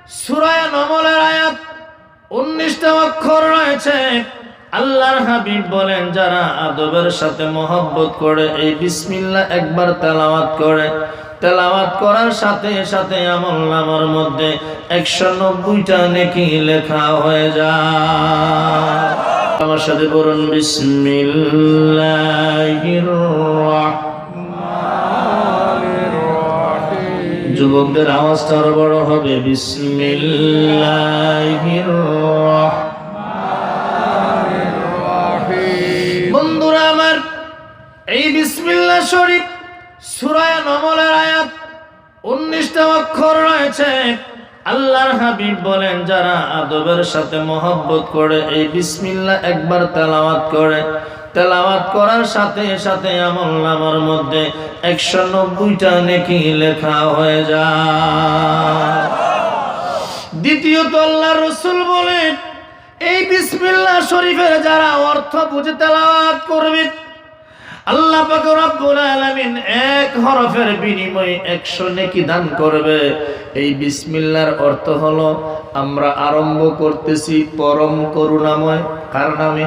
সূরা নমলের আয়াত 19টা অক্ষর রয়েছে। আল্লাহর হাবিব বলেন, যারা আদবের সাথে মহব্বত করে এই বিসমিল্লাহ একবার তেলাওয়াত করে, তেলাওয়াত করার সাথে সাথে আমলনামার মধ্যে 190টা নেকি লেখা হয়ে যায়। আমার সাথে বলুন, বিসমিল্লাহির রাহমানির রহিম। যুবকদের আওয়াজটা আরো বড় হবে, বিসমিল্লাহির রাহমানির রহিম। বন্ধুরা আমার, এই বিসমিল্লাহ শরীফ সূরা নমলের আয়াত 19টা অক্ষর রয়েছে। আল্লাহর হাবিব বলেন, যারা আদবের সাথে মহব্বত করে এই বিসমিল্লাহ একবার তেলাওয়াত করে, তেলাওয়াত করার সাথে সাথে আমলনামার মধ্যে 190টা নেকি লেখা হয়ে যায়। দ্বিতীয়ত আল্লাহর রাসূল বলেন, এই বিসমিল্লাহ শরীফের যারা অর্থ বুঝে তেলাওয়াত করবে, আল্লাহ পাক রব্বুল আলামিন এক হরফের বিনিময়ে 100 নেকি দান করবে। এই বিসমিল্লাহর অর্থ হলো, আমরা আরম্ভ করতেছি পরম করুণাময় কার নামে?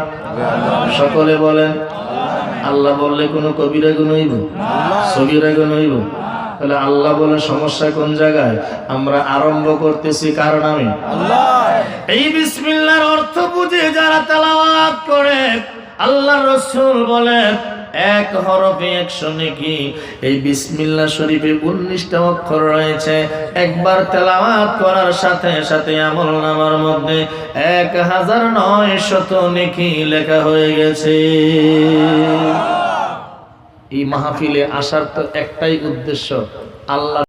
সকলে বলেন আল্লাহ। বললে কোনো কবিরা গুণ হইব? সগীরা গুণ হইব? তাহলে আল্লাহ বলে সমস্যা কোন জায়গায়? আমরা আরম্ভ করতেছি কার নামে? আল্লাহ। এই বিসমিল্লাহর অর্থ বুঝে যারা তেলাওয়াত করে, আল্লাহর রাসূল বলেন, এক হরফে 100 নেকি। এই বিসমিল্লাহ শরীফে 19টা অক্ষর রয়েছে। একবার তেলাওয়াত করার সাথে সাথে আমলনামার মধ্যে 1900 নেকি লেখা হয়ে গেছে। এই মাহফিলে আসার তো একটাই উদ্দেশ্য, আল্লাহ